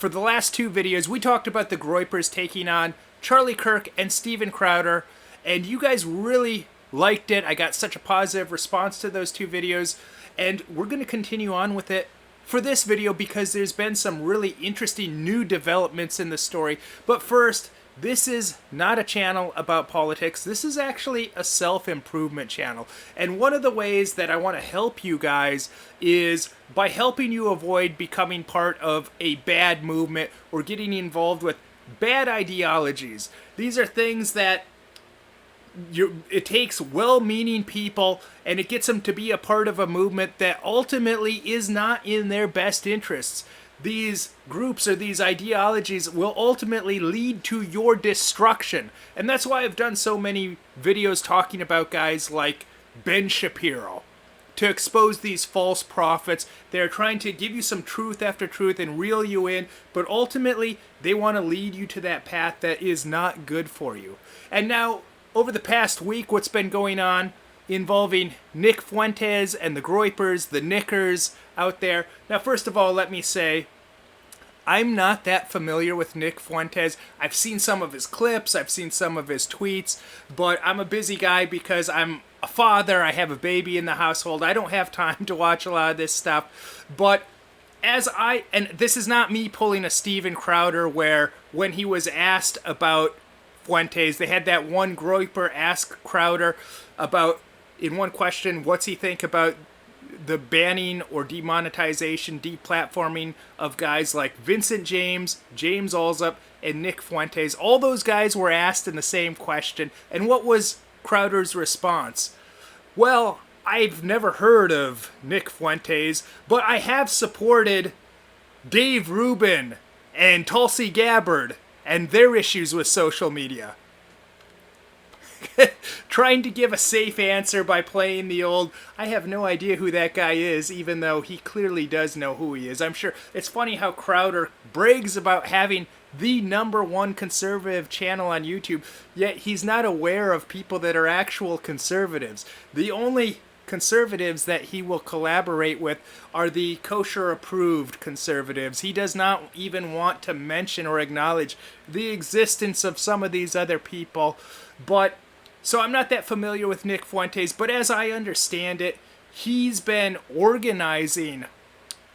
for the last two videos, we talked about the Groypers taking on Charlie Kirk and Steven Crowder, and you guys really liked it. I got such a positive response to those two videos, and we're going to continue on with it for this video because there's been some really interesting new developments in the story. But first, this is not a channel about politics. This is actually a self-improvement channel. And one of the ways that I want to help you guys is by helping you avoid becoming part of a bad movement or getting involved with bad ideologies. These are things that it takes well-meaning people and it gets them to be a part of a movement that ultimately is not in their best interests. These groups or these ideologies will ultimately lead to your destruction. And that's why I've done so many videos talking about guys like Ben Shapiro to expose these false prophets. They're trying to give you some truth after truth and reel you in, but ultimately they want to lead you to that path that is not good for you. And now, over the past week, what's been going on involving Nick Fuentes and the Groypers, the Knickers out there. Now, first of all, let me say, I'm not that familiar with Nick Fuentes. I've seen some of his clips, I've seen some of his tweets, but I'm a busy guy because I'm a father, I have a baby in the household, I don't have time to watch a lot of this stuff. But and this is not me pulling a Steven Crowder where when he was asked about Fuentes, they had that one Groyper ask Crowder about, in one question, what's he think about the banning or demonetization, deplatforming of guys like Vincent James, James Allsup, and Nick Fuentes. All those guys were asked in the same question, and what was Crowder's response? Well, I've never heard of Nick Fuentes, but I have supported Dave Rubin and Tulsi Gabbard and their issues with social media. Trying to give a safe answer by playing the old, I have no idea who that guy is, even though he clearly does know who he is. I'm sure it's funny how Crowder brags about having the #1 conservative channel on YouTube, yet he's not aware of people that are actual conservatives. The only conservatives that he will collaborate with are the kosher-approved conservatives. He does not even want to mention or acknowledge the existence of some of these other people. So I'm not that familiar with Nick Fuentes, but as I understand it, he's been organizing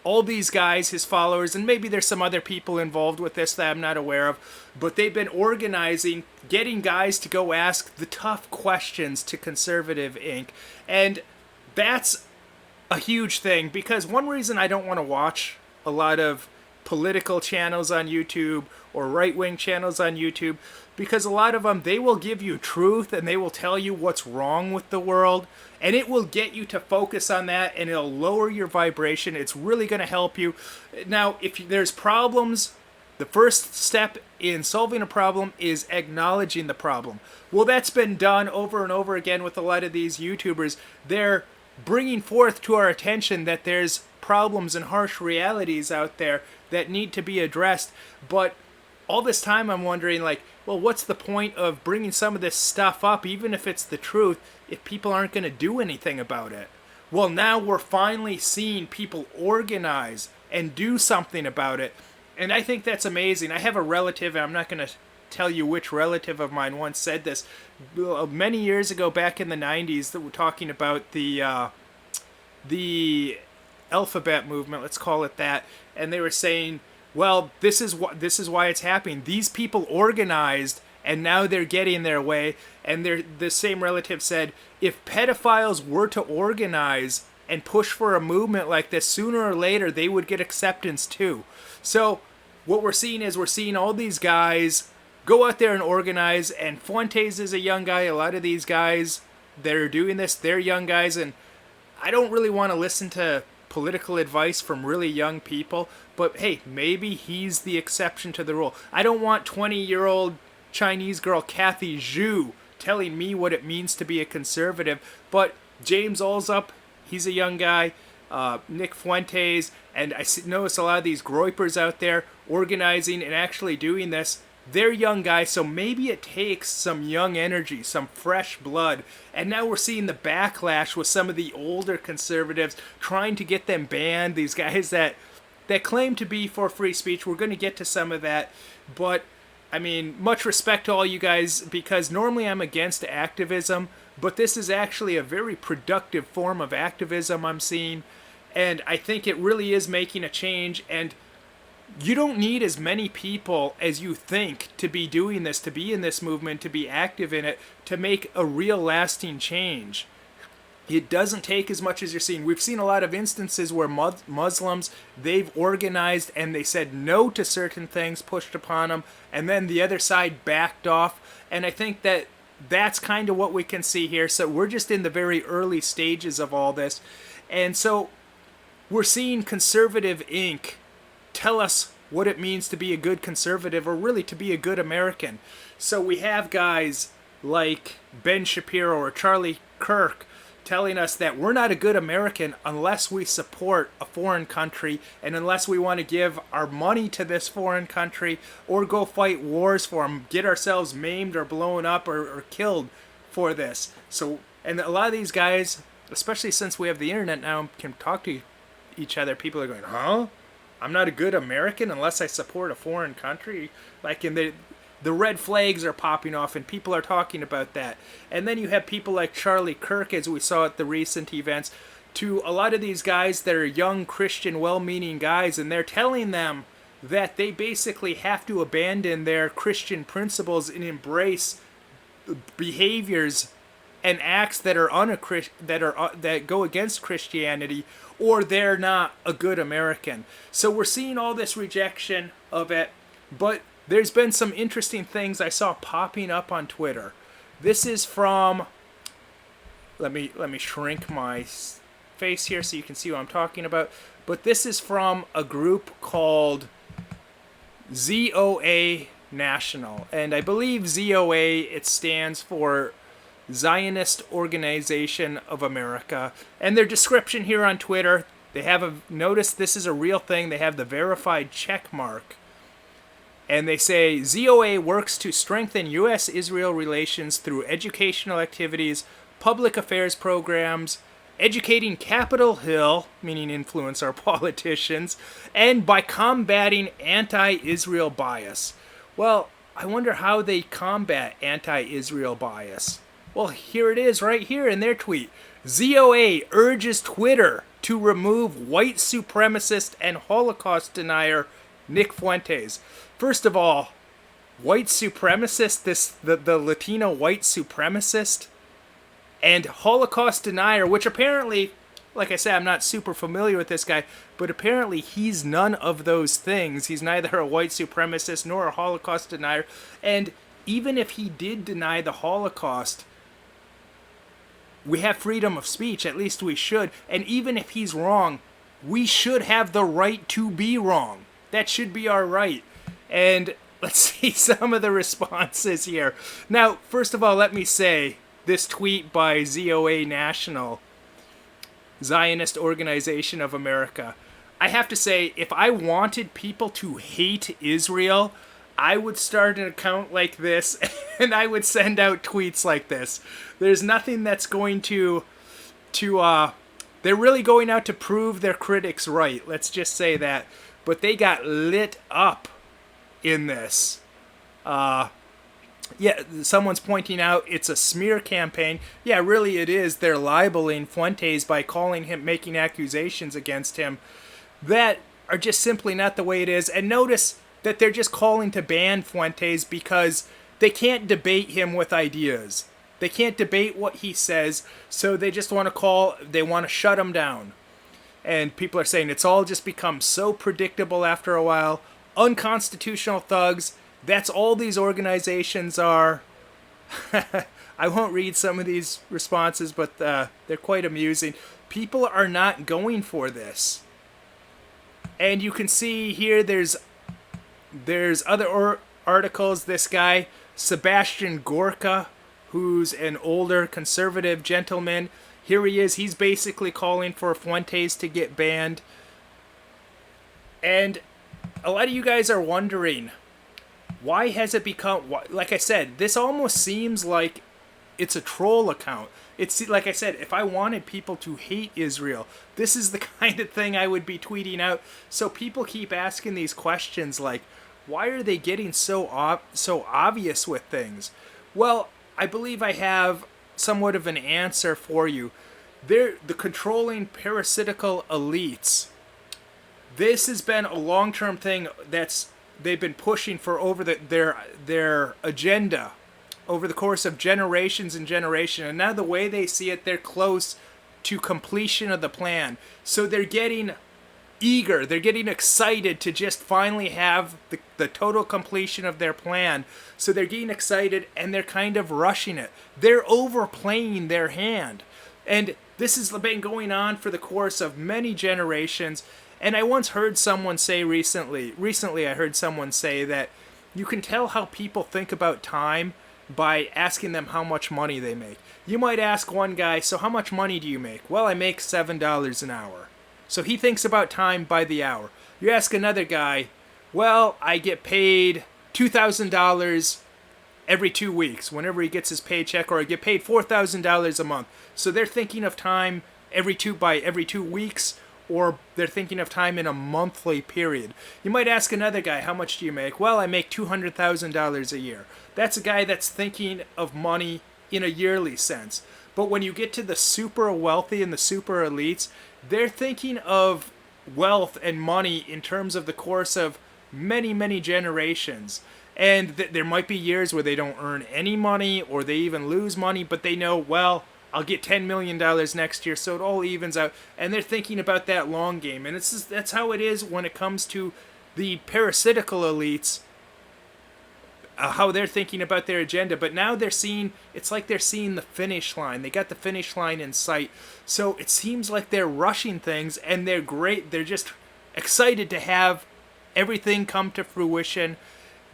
all these guys, his followers, and maybe there's some other people involved with this that I'm not aware of, but they've been organizing, getting guys to go ask the tough questions to Conservative Inc. And that's a huge thing, because one reason I don't want to watch a lot of political channels on YouTube or right-wing channels on YouTube, because a lot of them, they will give you truth and they will tell you what's wrong with the world, and it will get you to focus on that and it'll lower your vibration. It's really going to help you. Now, if there's problems, the first step in solving a problem is acknowledging the problem. Well, that's been done over and over again with a lot of these YouTubers. They're bringing forth to our attention that there's problems and harsh realities out there that need to be addressed. But all this time I'm wondering, like, well, what's the point of bringing some of this stuff up, even if it's the truth, if people aren't going to do anything about it? Well, now we're finally seeing people organize and do something about it. And I think that's amazing. I have a relative, and I'm not going to tell you which relative of mine once said this, many years ago, back in the 90s, that we're talking about the alphabet movement, let's call it that, and they were saying, well, this is why it's happening. These people organized, and now they're getting their way. And the same relative said, if pedophiles were to organize and push for a movement like this, sooner or later they would get acceptance too. So what we're seeing is all these guys go out there and organize, and Fuentes is a young guy. A lot of these guys that are doing this, they're young guys, and I don't really want to listen to political advice from really young people, but hey, maybe he's the exception to the rule. I don't want 20-year-old Chinese girl Kathy Zhu telling me what it means to be a conservative, but James Allsup, he's a young guy, Nick Fuentes, and I notice a lot of these Groypers out there organizing and actually doing this. They're young guys, so maybe it takes some young energy, some fresh blood. And now we're seeing the backlash with some of the older conservatives trying to get them banned. These guys that that claim to be for free speech. We're going to get to some of that, but I mean, much respect to all you guys, because normally I'm against activism, but this is actually a very productive form of activism I'm seeing, and I think it really is making a change. And you don't need as many people as you think to be doing this, to be in this movement, to be active in it, to make a real lasting change. It doesn't take as much as you're seeing. We've seen a lot of instances where Muslims, they've organized and they said no to certain things pushed upon them, and then the other side backed off. And I think that that's kind of what we can see here. So we're just in the very early stages of all this. And so we're seeing Conservative Inc. tell us what it means to be a good conservative, or really to be a good American. So we have guys like Ben Shapiro or Charlie Kirk telling us that we're not a good American unless we support a foreign country, and unless we want to give our money to this foreign country or go fight wars for them, get ourselves maimed or blown up or killed for this. So, and a lot of these guys, especially since we have the internet now and can talk to each other, people are going, huh? I'm not a good American unless I support a foreign country? Like, in the red flags are popping off and people are talking about that. And then you have people like Charlie Kirk, as we saw at the recent events, to a lot of these guys that are young Christian well-meaning guys, and they're telling them that they basically have to abandon their Christian principles and embrace behaviors and acts that are that go against Christianity, or they're not a good American. So we're seeing all this rejection of it, but there's been some interesting things I saw popping up on Twitter. This is from, let me shrink my face here so you can see what I'm talking about. But this is from a group called ZOA National. And I believe ZOA, it stands for Zionist Organization of America. And their description here on Twitter, they have notice this is a real thing, they have the verified check mark. And they say, ZOA works to strengthen U.S.-Israel relations through educational activities, public affairs programs, educating Capitol Hill, meaning influence our politicians, and by combating anti-Israel bias. Well, I wonder how they combat anti-Israel bias. Well, here it is right here in their tweet. ZOA urges Twitter to remove white supremacist and Holocaust denier Nick Fuentes. First of all, white supremacist, the Latino white supremacist, and Holocaust denier, which apparently, like I said, I'm not super familiar with this guy, but apparently he's none of those things. He's neither a white supremacist nor a Holocaust denier. And even if he did deny the Holocaust, we have freedom of speech, at least we should. And even if he's wrong, we should have the right to be wrong. That should be our right. And let's see some of the responses here. Now, first of all, let me say, this tweet by ZOA National, Zionist Organization of America, I have to say, if I wanted people to hate Israel, I would start an account like this, and I would send out tweets like this. There's nothing that's going to they're really going out to prove their critics right. Let's just say that. But they got lit up in this. Yeah, someone's pointing out it's a smear campaign. Yeah, really it is. They're libeling Fuentes by calling him, making accusations against him that are just simply not the way it is. And notice that they're just calling to ban Fuentes because they can't debate him with ideas. They can't debate what he says, so they just want to shut him down. And people are saying it's all just become so predictable after a while. Unconstitutional thugs. That's all these organizations are. I won't read some of these responses, but they're quite amusing. People are not going for this. And you can see here there's other articles. This guy, Sebastian Gorka, who's an older conservative gentleman, here he is. He's basically calling for Fuentes to get banned. And a lot of you guys are wondering, why has it become, like I said, this almost seems like it's a troll account. It's like I said, if I wanted people to hate Israel, this is the kind of thing I would be tweeting out. So people keep asking these questions like, why are they getting so obvious with things? Well, I believe I have somewhat of an answer for you. They're the controlling parasitical elites. This has been a long-term thing that's they've been pushing for over their agenda over the course of generations and generations. And now the way they see it, they're close to completion of the plan. So they're getting eager, they're getting excited to just finally have the total completion of their plan. So they're getting excited and they're kind of rushing it. They're overplaying their hand. And this has been going on for the course of many generations. And I once heard someone say recently I heard someone say that you can tell how people think about time by asking them how much money they make. You might ask one guy, so how much money do you make? Well, I make $7 an hour. So he thinks about time by the hour. You ask another guy, well, I get paid $2,000 every 2 weeks whenever he gets his paycheck, or I get paid $4,000 a month. So they're thinking of time every 2 weeks, or they're thinking of time in a monthly period. You might ask another guy, how much do you make? Well, I make $200,000 a year. That's a guy that's thinking of money in a yearly sense. But when you get to the super wealthy and the super elites, they're thinking of wealth and money in terms of the course of many, many generations. And there might be years where they don't earn any money or they even lose money, but they know, well, I'll get $10 million next year, so it all evens out. And they're thinking about that long game. And that's how it is when it comes to the parasitical elites, how they're thinking about their agenda. But now it's like they're seeing the finish line. They got the finish line in sight. So it seems like they're rushing things, and they're great. They're just excited to have everything come to fruition.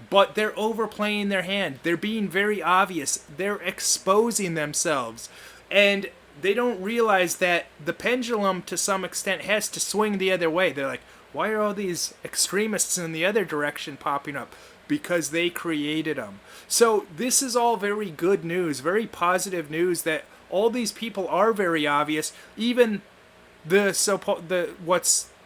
But they're overplaying their hand. They're being very obvious. They're exposing themselves. And they don't realize that the pendulum, to some extent, has to swing the other way. They're like, why are all these extremists in the other direction popping up? Because they created them. So this is all very good news, very positive news that all these people are very obvious. Even what's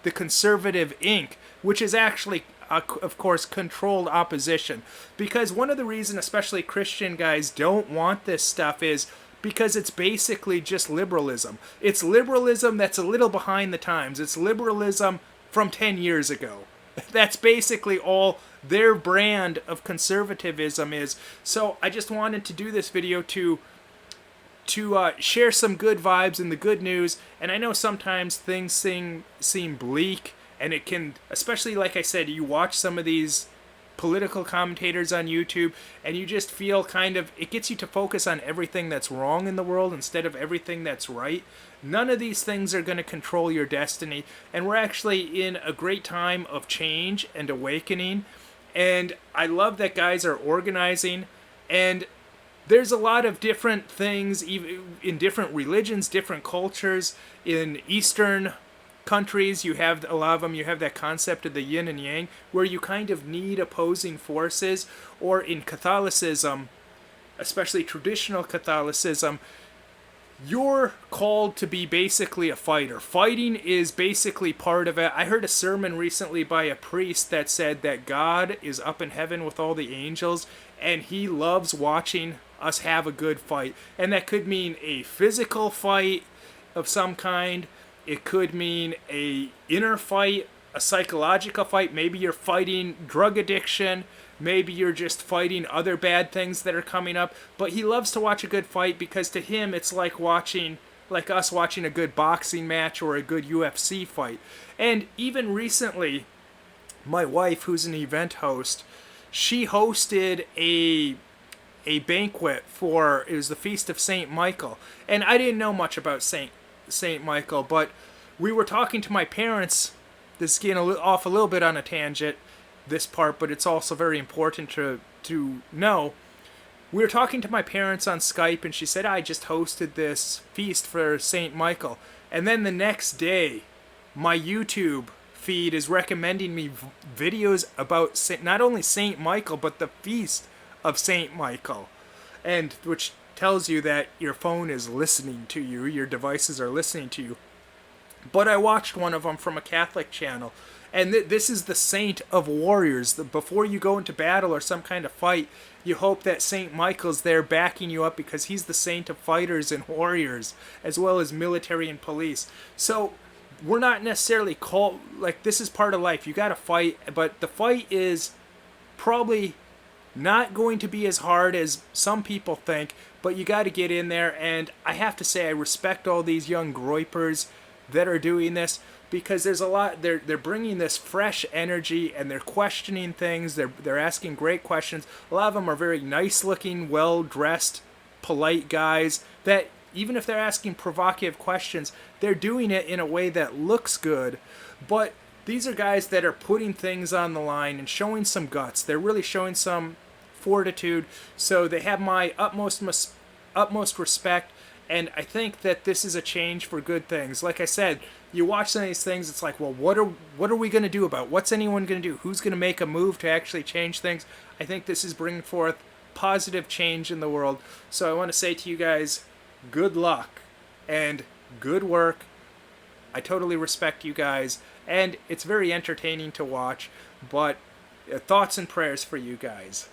the conservative Inc., which is actually, of course, controlled opposition. Because one of the reasons, especially Christian guys, don't want this stuff is because it's basically just liberalism. It's liberalism that's a little behind the times. It's liberalism from 10 years ago. That's basically all their brand of conservatism is. So I just wanted to do this video to share some good vibes and the good news. And I know sometimes things seem bleak, and it can, especially like I said, you watch some of these political commentators on YouTube and you just feel it gets you to focus on everything that's wrong in the world instead of everything that's right. None of these things are going to control your destiny, and we're actually in a great time of change and awakening. And I love that guys are organizing, and there's a lot of different things even in different religions, different cultures. In Eastern countries, you have a lot of them, you have that concept of the yin and yang, where you kind of need opposing forces. Or in Catholicism, especially traditional Catholicism, you're called to be basically a fighter. Fighting is basically part of it. I heard a sermon recently by a priest that said that God is up in heaven with all the angels, and he loves watching us have a good fight. And that could mean a physical fight of some kind. It could mean a inner fight, a psychological fight. Maybe you're fighting drug addiction. Maybe you're just fighting other bad things that are coming up. But he loves to watch a good fight because to him it's like us watching a good boxing match or a good UFC fight. And even recently, my wife, who's an event host, she hosted a banquet it was the Feast of St. Michael. And I didn't know much about St. Michael, but we were talking to my parents. This is getting off a little bit on a tangent, this part, but it's also very important to know. We were talking to my parents on Skype, and she said, I just hosted this feast for St. Michael. And then the next day, my YouTube feed is recommending me videos about not only St. Michael, but the feast of St. Michael. And which tells you that your phone is listening to you, your devices are listening to you. But I watched one of them from a Catholic channel, and this is the saint of warriors. Before you go into battle or some kind of fight, you hope that Saint Michael's there backing you up, because he's the saint of fighters and warriors, as well as military and police. So we're not necessarily called, like, this is part of life. You got to fight, but the fight is probably not going to be as hard as some people think, but you got to get in there. And I have to say, I respect all these young Groypers that are doing this, because there's a lot, they're bringing this fresh energy, and they're questioning things, they're asking great questions. A lot of them are very nice looking, well dressed, polite guys that, even if they're asking provocative questions, they're doing it in a way that looks good. But these are guys that are putting things on the line and showing some guts. They're really showing some fortitude. So they have my utmost respect. And I think that this is a change for good things. Like I said, you watch some of these things, it's like, well, what are we going to do about it? What's anyone going to do? Who's going to make a move to actually change things? I think this is bringing forth positive change in the world. So I want to say to you guys, good luck and good work. I totally respect you guys, and it's very entertaining to watch, but thoughts and prayers for you guys.